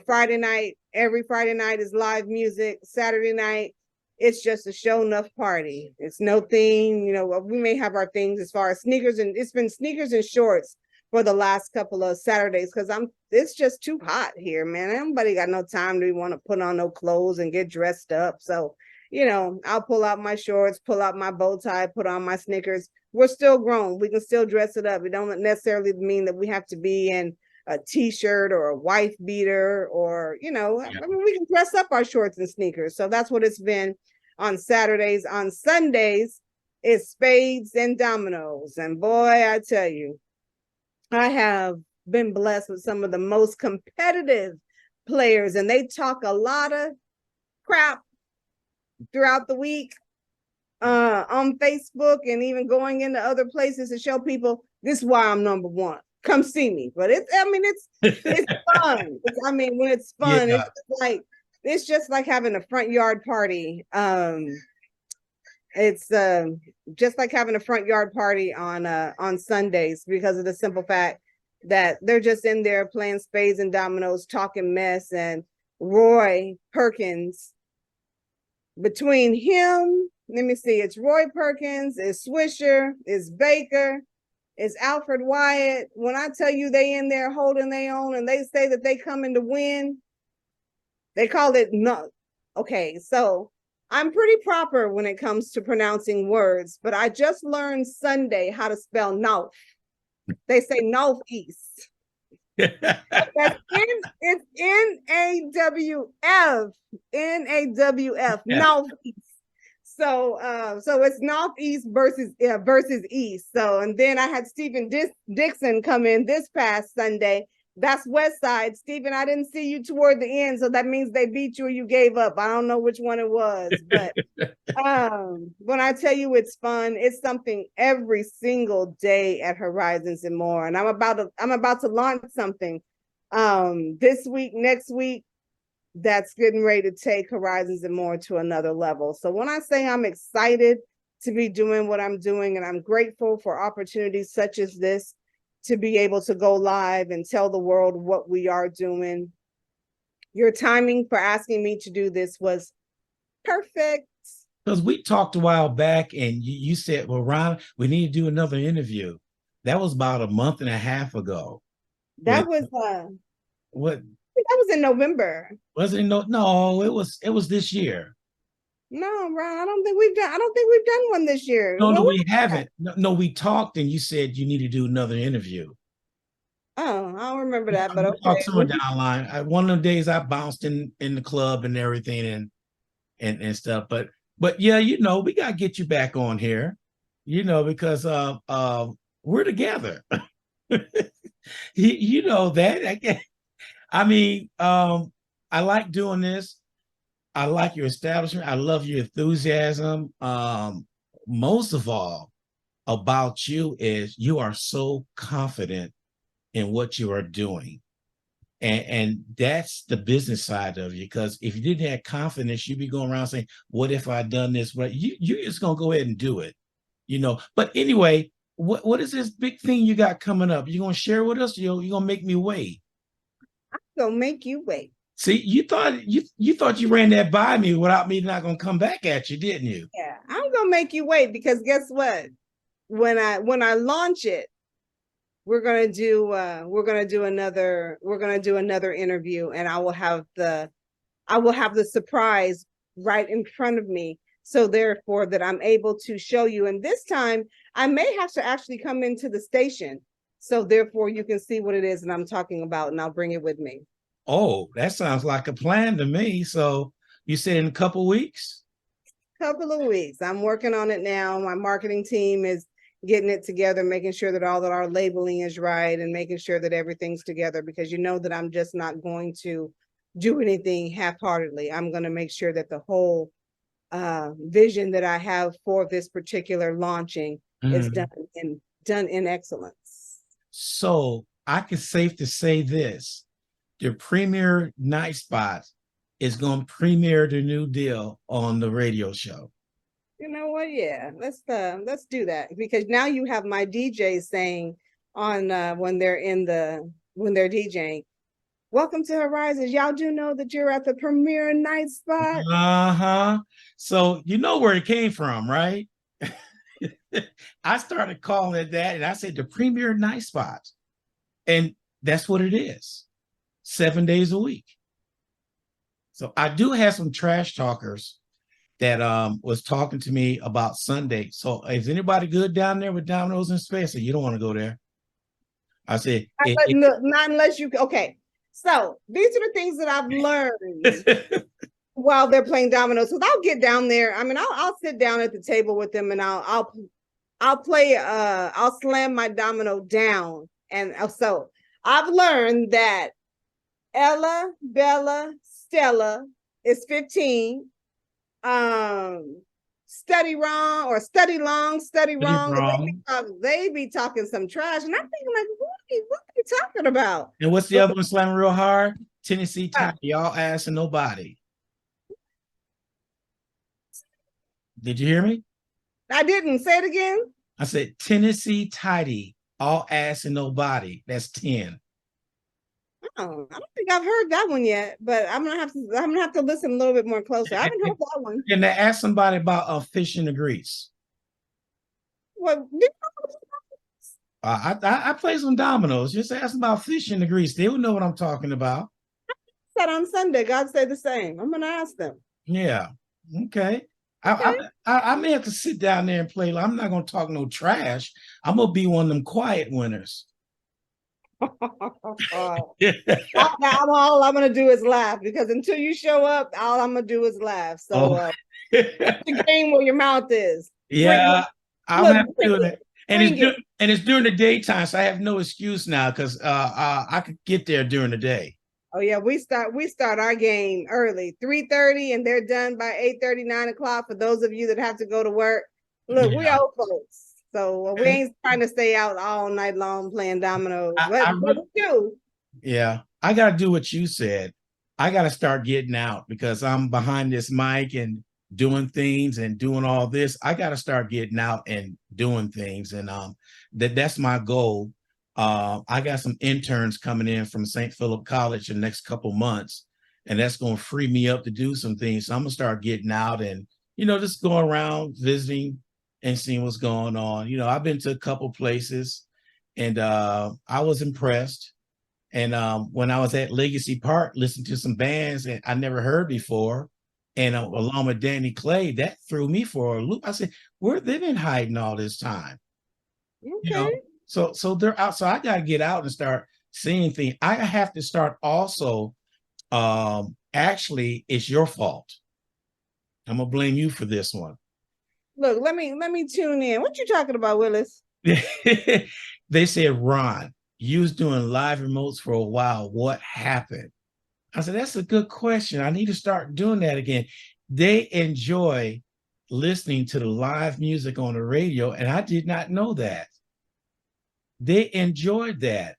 Friday night, every Friday night is live music. Saturday night, it's just a show enough party. It's no theme. We may have our things as far as sneakers, and it's been sneakers and shorts for the last couple of Saturdays because it's just too hot here, man. Everybody got no time to want to put on no clothes and get dressed up. So, I'll pull out my shorts, pull out my bow tie, put on my sneakers. We're still grown. We can still dress it up. It don't necessarily mean that we have to be in a t-shirt or a wife beater or, I mean, we can dress up our shorts and sneakers. So that's what it's been on Saturdays. On Sundays, it's spades and dominoes. And boy, I tell you, I have been blessed with some of the most competitive players, and they talk a lot of crap throughout the week on Facebook and even going into other places to show people this is why I'm number one. Come see me. But it's fun. When it's fun, yeah. It's just like having a front yard party. It's just like having a front yard party on Sundays because of the simple fact that they're just in there playing spades and dominoes, talking mess. And Roy Perkins, between him, let me see, it's Roy Perkins, it's Swisher, it's Baker, it's Alfred Wyatt. When I tell you they in there holding their own and they say that they coming to win, they call it no. Okay, so I'm pretty proper when it comes to pronouncing words, but I just learned Sunday how to spell north. They say northeast. That's it's Nawf, Nawf, Yeah. northeast. So it's northeast versus east. So and then I had Stephen Dixon come in this past Sunday. That's West Side. Stephen, I didn't see you toward the end, so that means they beat you or you gave up. I don't know which one it was, but when I tell you it's fun, it's something every single day at Horizons and More. And I'm about to launch something this week, next week, that's getting ready to take Horizons and More to another level. So when I say I'm excited to be doing what I'm doing, and I'm grateful for opportunities such as this to be able to go live and tell the world what we are doing. Your timing for asking me to do this was perfect. Because we talked a while back and you said, well, Ron, we need to do another interview. That was about a month and a half ago. When That was what that was in November. was it? No, it was this year. No, Ron, I don't think we've done one this year. No, Well, we haven't. No, we talked and you said you need to do another interview. oh, I don't remember that, but We talked okay. somewhere down the line. One of the days I bounced in the club and everything and stuff. But yeah, we gotta get you back on here, because we're together. You know that. I mean, I like doing this. I like your establishment. I love your enthusiasm. Most of all about you is you are so confident in what you are doing. And that's the business side of you. Because if you didn't have confidence, you'd be going around saying, what if I done this? But you're just gonna go ahead and do it. But anyway, what is this big thing you got coming up? You gonna share with us? You gonna make me wait? Gonna make you wait. See, you thought you ran that by me without me not gonna come back at you, didn't you? Yeah, I'm gonna make you wait because guess what? When I launch it, we're gonna do another interview, and I will have the surprise right in front of me. So therefore that I'm able to show you. And this time I may have to actually come into the station. So therefore you can see what it is that I'm talking about, and I'll bring it with me. Oh, that sounds like a plan to me. So you said in a couple weeks? Couple of weeks. I'm working on it now. My marketing team is getting it together, making sure that all that our labeling is right and making sure that everything's together, because you know that I'm just not going to do anything half-heartedly. I'm going to make sure that the whole vision that I have for this particular launching is Mhm. done in excellence. So I can safe to say this: the premier night spot is going to premiere the new deal on the radio show. You know what? Yeah, let's do that, because now you have my DJ saying on when they're DJing, "Welcome to Horizons. Y'all do know that you're at the premier night spot." Uh-huh. So you know where it came from, right? I started calling it that, and I said the premier night spot. And that's what it is. 7 days a week. So I do have some trash talkers that was talking to me about Sunday. So is anybody good down there with Domino's in space? So you don't want to go there. I said Not unless you okay. So these are the things that I've learned while they're playing dominoes. So I'll get down there. I mean, I'll sit down at the table with them, and I'll play. I'll slam my domino down, and so I've learned that Ella, Bella, Stella is 15. Study wrong or study long, study pretty wrong. wrong. They be talking some trash, and I'm thinking like, what are you talking about? And what's the other one slamming real hard? Tennessee Tiger, y'all ass and nobody. Did you hear me? I didn't say it again. I said Tennessee Tidy, all ass and no body. That's 10. Oh, I don't think I've heard that one yet, but I'm gonna have to listen a little bit more closer. I haven't heard that one. And they asked somebody about fish in the grease. What I play some dominoes. Just ask them about fish in the grease. They would know what I'm talking about. said on Sunday? God said the same. I'm gonna ask them. Yeah. Okay. Okay. I may have to sit down there and play. I'm not gonna talk no trash. I'm gonna be one of them quiet winners. All I'm gonna do is laugh because until you show up, all I'm gonna do is laugh. So Oh, put the game where your mouth is. Bring yeah, I'm look, happy bring doing it, it. And bring it. it's during the daytime, so I have no excuse now because I could get there during the day. Oh yeah, we start our game early, 3:30, and they're done by 8:30, 9 o'clock. For those of you that have to go to work, look, we Yeah. old folks, so we Okay. ain't trying to stay out all night long playing dominoes. But I but really, we do. yeah, I got to do what you said. I got to start getting out because I'm behind this mic and doing things and doing all this. I got to start getting out and doing things, and that's my goal. I got some interns coming in from St. Philip College in the next couple months, and that's going to free me up to do some things. So I'm gonna start getting out and just going around visiting and seeing what's going on. I've been to a couple places, and I was impressed. And when I was at Legacy Park, listening to some bands that I never heard before, and along with Danny Clay, that threw me for a loop. I said, "Where they been hiding all this time?" You know, Okay. so they're out. So I got to get out and start seeing things. I have to start also. Actually, it's your fault. I'm gonna blame you for this one. Look, let me tune in. What you talking about, Willis? They said, Ron, you was doing live remotes for a while. What happened? I said, that's a good question. I need to start doing that again. They enjoy listening to the live music on the radio, and I did not know that. They enjoyed that.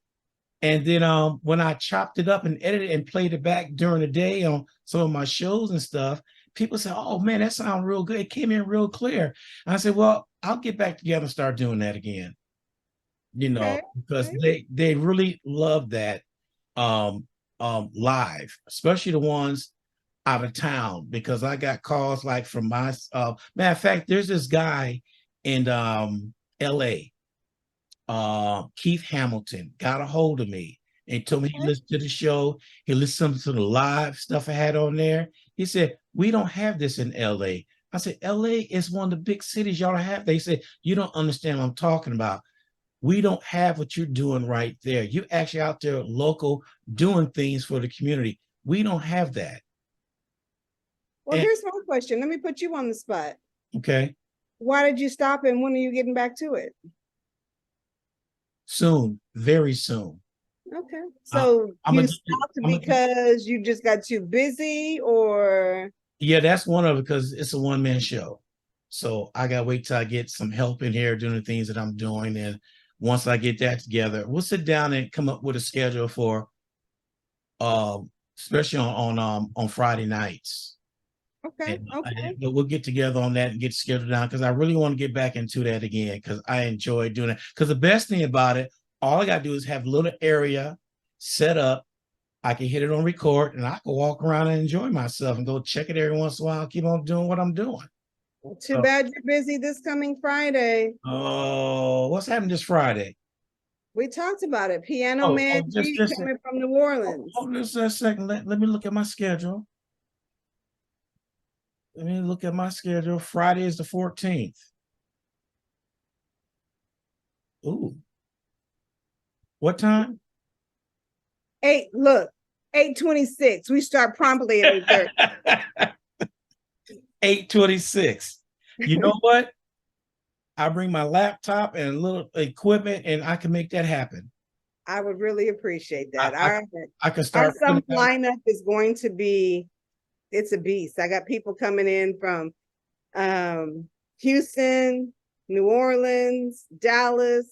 And then when I chopped it up and edited and played it back during the day on some of my shows and stuff, people said, "Oh man, that sounds real good. It came in real clear." And I said, "Well, I'll get back together and start doing that again." Okay. Because Okay. they really love that live, especially the ones out of town, because I got calls like from my matter of fact, there's this guy in LA, Keith Hamilton, got a hold of me and told me he Okay. listened to the show, he listened to the live stuff I had on there. He said, "We don't have this in LA." I said, "LA is one of the big cities y'all have." They said, "You don't understand what I'm talking about. We don't have what you're doing right there. You actually out there local doing things for the community. We don't have that." Well, And here's my question. Let me put you on the spot. okay, Why did you stop and when are you getting back to it? soon, very soon. Okay. Uh, So I'm you gonna, stopped I'm gonna, because you just got too busy or yeah, that's one of it because it's a one man show. So I gotta wait till I get some help in here doing the things that I'm doing. And once I get that together, we'll sit down and come up with a schedule for especially on Friday nights. okay, okay. But we'll get together on that and get scheduled down because I really want to get back into that again because I enjoy doing it. Because the best thing about it, all I gotta do is have a little area set up. I can hit it on record and I can walk around and enjoy myself and go check it every once in a while, keep on doing what I'm doing. Too So, bad you're busy this coming Friday. oh, what's happening this Friday? We talked about it. Piano Oh, Man just G just coming from New Orleans. hold this a second. Let me look at my schedule. Let me look at my schedule. Friday is the 14th. Ooh, what time? Look, 8:26. We start promptly at 8:30. 8:26. You know what? I bring my laptop and a little equipment and I can make that happen. I would really appreciate I that. I, I can Our start summer putting out. lineup is going to be it's a beast. I got people coming in from Houston, New Orleans, Dallas.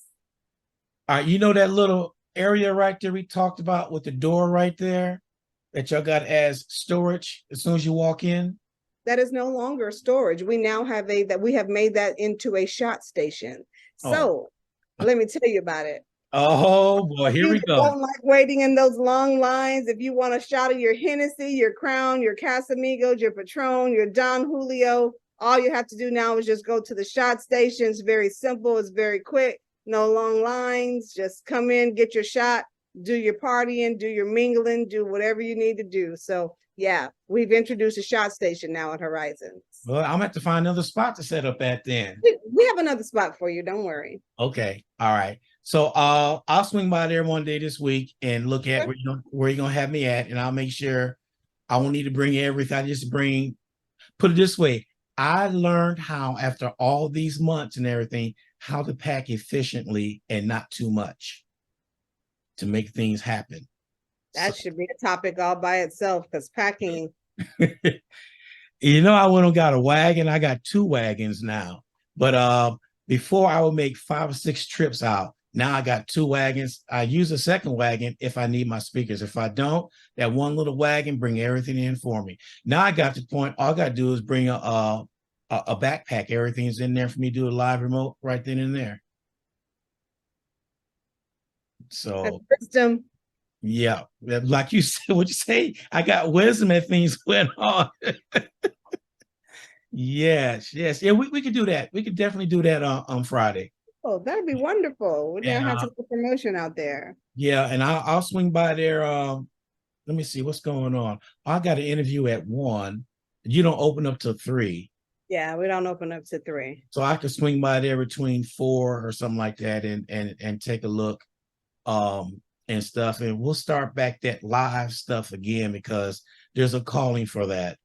You know that little area right there we talked about with the door right there that y'all got as storage as soon as you walk in? That is no longer storage. We now have we have made that into a shot station. Oh, So let me tell you about it. oh boy, here You we that go. don't like waiting in those long lines. If you want a shot of your Hennessy, your Crown, your Casamigos, your Patron, your Don Julio, all you have to do now is just go to the shot station. It's very simple. It's very quick. No long lines. Just come in, get your shot. do your partying, do your mingling, do whatever you need to do. So yeah, we've introduced a shot station now at Horizons. Well, I'm gonna have to find another spot to set up at then. We have another spot for you. Don't worry. Okay. All right. So I'll swing by there one day this week and look at where you're gonna have me at, and I'll make sure I won't need to bring everything. I just put it this way. I learned how, after all these months and everything, how to pack efficiently and not too much to make things happen. That should be a topic all by itself, because packing. I went and got a wagon. I got 2 wagons now. But before I would make 5 or 6 trips out. Now I got 2 wagons. I use a second wagon if I need my speakers. If I don't, that one little wagon bring everything in for me. Now I got to the point, all I got to do is bring a backpack. Everything's in there for me to do a live remote right then and there. So wisdom. Yeah, like you said, what you say? I got wisdom and things went on. Yes. Yeah, we could do that. We could definitely do that on Friday. Oh, that'd be wonderful. We're gonna have some promotion out there. Yeah, and I'll swing by there. Let me see what's going on. I got an interview at 1. You don't open up till 3. Yeah, we don't open up to 3. So I could swing by there between 4 or something like that and take a look and stuff. And we'll start back that live stuff again, because there's a calling for that.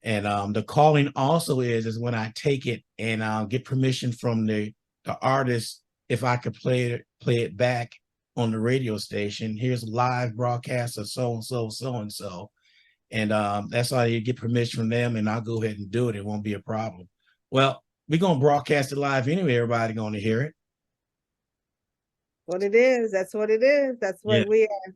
And the calling also is when I take it and I'll get permission from the artist, if I could play it back on the radio station. Here's a live broadcast of so and so. And that's all you get permission from them, and I'll go ahead and do it. It won't be a problem. Well, we're gonna broadcast it live anyway. Everybody gonna hear it. What it is, that's what it is. That's what we are.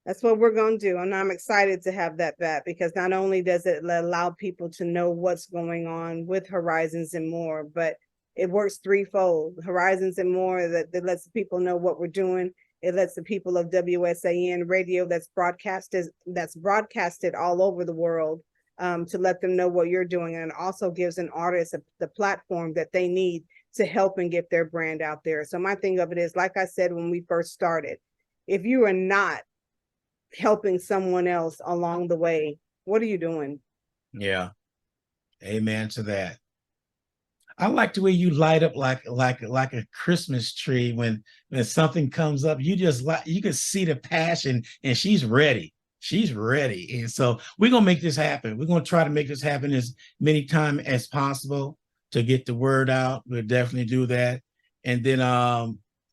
That's what we're going to do. And I'm excited to have that back, because not only does it allow people to know what's going on with Horizons and More, but it works threefold. Horizons and More, that lets people know what we're doing. It lets the people of WSAN radio that's broadcasted all over the world to let them know what you're doing. And it also gives an artist the platform that they need to help and get their brand out there. So my thing of it is, like I said when we first started, if you are not helping someone else along the way, what are you doing? Yeah. Amen to that. I like the way you light up like a Christmas tree when something comes up. You can see the passion, and she's ready. She's ready. And so we're gonna make this happen. We're gonna try to make this happen as many times as possible to get the word out. We'll definitely do that. And then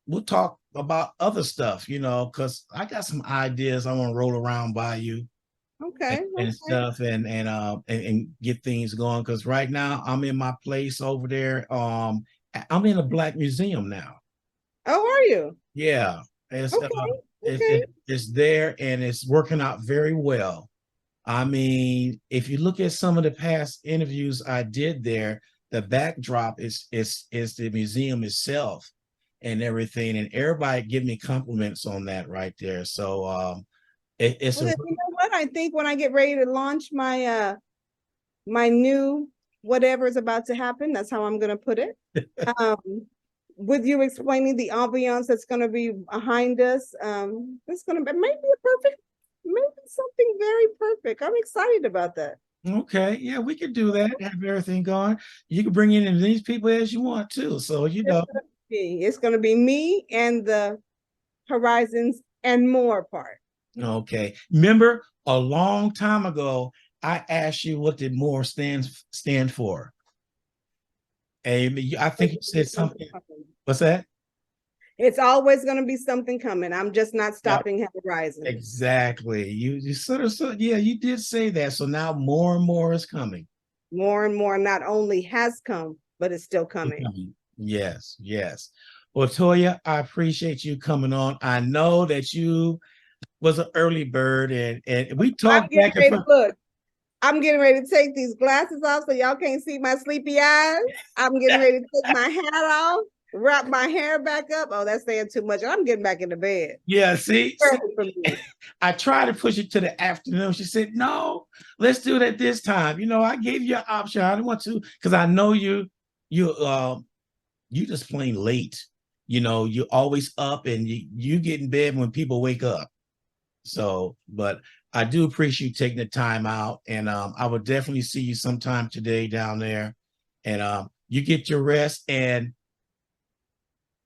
we'll talk about other stuff, because I got some ideas I want to roll around by you. Okay. And stuff and get things going. Because right now I'm in my place over there. I'm in a Black museum now. Oh, are you? Yeah. It's there, and it's working out very well. I mean, if you look at some of the past interviews I did there, the backdrop is the museum itself and everything, and everybody give me compliments on that right there. So you know what? I think when I get ready to launch my my new whatever is about to happen, that's how I'm gonna put it. With you explaining the ambiance that's gonna be behind us, it's gonna be maybe something very perfect. I'm excited about that. Okay, yeah, we could do that. Have everything going. You can bring in as many people as you want to. So it's gonna be me and the Horizons and More part. Okay. Remember, a long time ago, I asked you what did More stand for. I think you said something. What's that? It's always going to be something coming. I'm just not stopping Horizons. Exactly. You sort of you did say that. So now more and more is coming. More and more not only has come, but it's still coming. Yes. Well, Toya, I appreciate you coming on. I know that you was an early bird, and we talked back and forth. Look, I'm getting ready to take these glasses off so y'all can't see my sleepy eyes. I'm getting ready to take my hat off, wrap my hair back up. Oh, that's saying too much. I'm getting back into bed. Yeah, see I tried to push it to the afternoon. She said, no, let's do that this time. I gave you an option. I didn't want to, because I know you just plain late. you're always up and you get in bed when people wake up. So, but I do appreciate you taking the time out, and I will definitely see you sometime today down there. And you get your rest and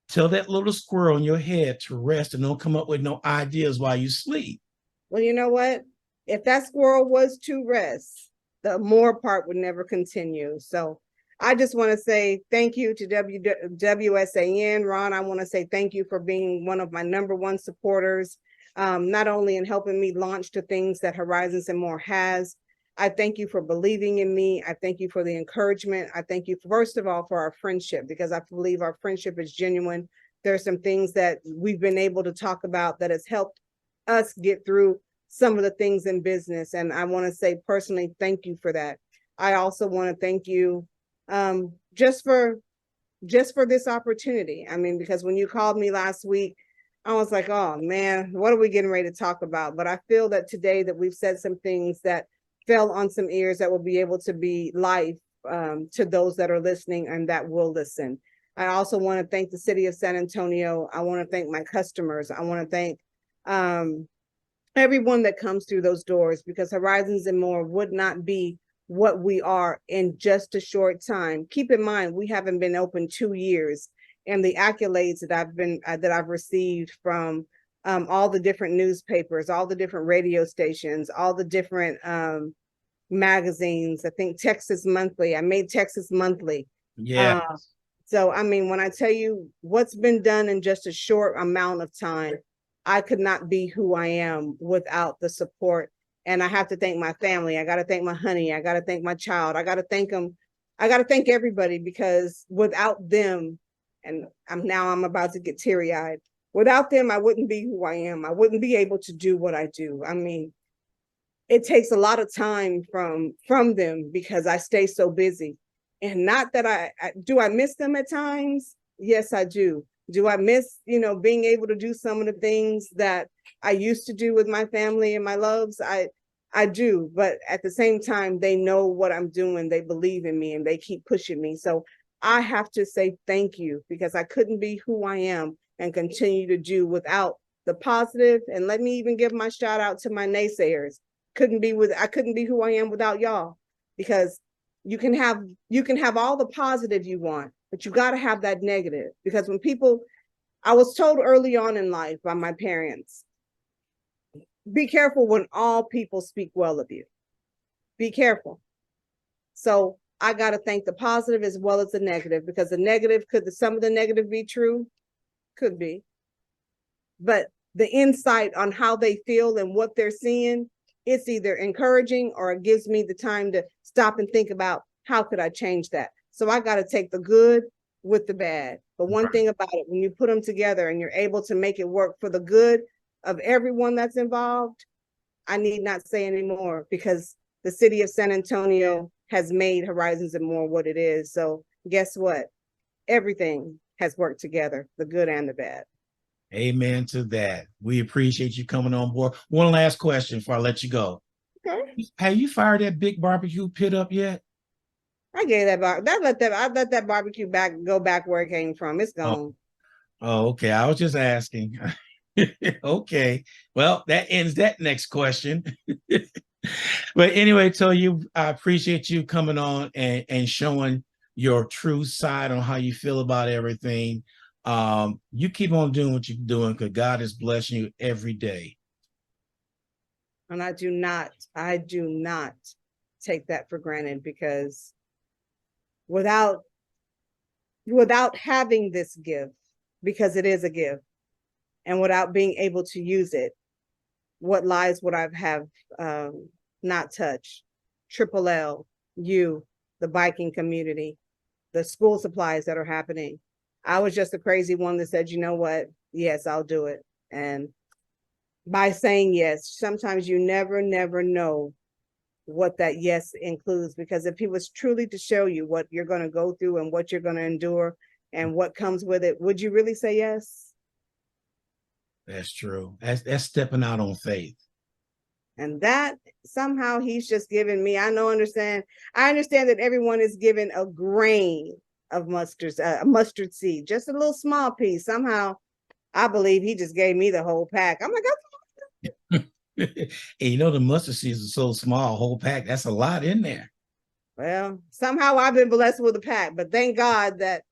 tell that little squirrel in your head to rest and don't come up with no ideas while you sleep. Well, you know what? If that squirrel was to rest, the more part would never continue. So I just want to say thank you to WSAN. Ron, I want to say thank you for being one of my number one supporters, not only in helping me launch the things that Horizons and More has. I thank you for believing in me. I thank you for the encouragement. I thank you, first of all, for our friendship, because I believe our friendship is genuine. There are some things that we've been able to talk about that has helped us get through some of the things in business. And I want to say personally, thank you for that. I also want to thank you just for this opportunity. I mean, because when you called me last week, I was like, oh man, what are we getting ready to talk about? But I feel that today that we've said some things that fell on some ears that will be able to be life to those that are listening and that will listen. I also want to thank the city of San Antonio. I want to thank my customers. I want to thank everyone that comes through those doors, because Horizons and More would not be what we are in just a short time. Keep in mind, we haven't been open 2 years, and the accolades that I've received from all the different newspapers, all the different radio stations, all the different magazines. I think Texas Monthly. I made Texas Monthly. Yeah. So, I mean, when I tell you what's been done in just a short amount of time, I could not be who I am without the support. And I have to thank my family. I got to thank my honey. I got to thank my child. I got to thank them. I got to thank everybody, because without them, and I'm about to get teary eyed. Without them, I wouldn't be who I am. I wouldn't be able to do what I do. I mean, it takes a lot of time from them because I stay so busy. And not that I miss them at times? Yes, I do. Do I miss, being able to do some of the things that I used to do with my family and my loves? I do, but at the same time, they know what I'm doing. They believe in me and they keep pushing me. So I have to say thank you, because I couldn't be who I am and continue to do without the positive. And let me even give my shout out to my naysayers. I couldn't be who I am without y'all, because you can have all the positive you want, but you got to have that negative. Because I was told early on in life by my parents, be careful when all people speak well of you. Be careful. So I got to thank the positive as well as the negative, because some of the negative be true? Could be. But the insight on how they feel and what they're seeing, it's either encouraging or it gives me the time to stop and think about how could I change that. So I got to take the good with the bad. But one thing about it, when you put them together and you're able to make it work for the good of everyone that's involved, I need not say anymore, because the city of San Antonio has made Horizons and More what it is. So guess what? Everything has worked together, the good and the bad. Amen to that. We appreciate you coming on board. One last question before I let you go. Okay. Have you fired that big barbecue pit up yet? I gave I let that barbecue go back where it came from. It's Oh, gone. oh, okay. I was just asking. Okay. Well, that ends that next question. But anyway, Toya, I appreciate you coming on and showing your true side on how you feel about everything. You keep on doing what you're doing, because God is blessing you every day. And I do not take that for granted, because without having this gift, because it is a gift, and without being able to use it, what lives would I have not touched? Triple L, you, the biking community, the school supplies that are happening. I was just a crazy one that said, you know what? Yes, I'll do it. And by saying yes, sometimes you never know what that yes includes, because if he was truly to show you what you're going to go through and what you're going to endure and what comes with it, would you really say yes? That's true. That's stepping out on faith. And that somehow he's just given me, I understand that everyone is given a grain of a mustard seed, just a little small piece. Somehow, I believe he just gave me the whole pack. I'm like, And you know, the mustard seeds are so small, whole pack, that's a lot in there. well, somehow I've been blessed with a pack, but thank God that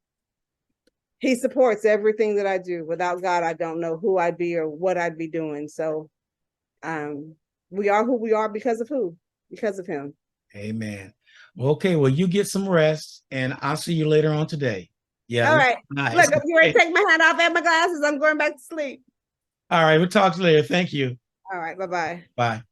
he supports everything that I do. Without God, I don't know who I'd be or what I'd be doing. So we are who we are because of who? Because of him. Amen. Well, okay, well, you get some rest and I'll see you later on today. Yeah, All right. nice. Look, I'm going to take my hat off and my glasses. I'm going back to sleep. All right, we'll talk to you later. Thank you. All right. Bye-bye. Bye.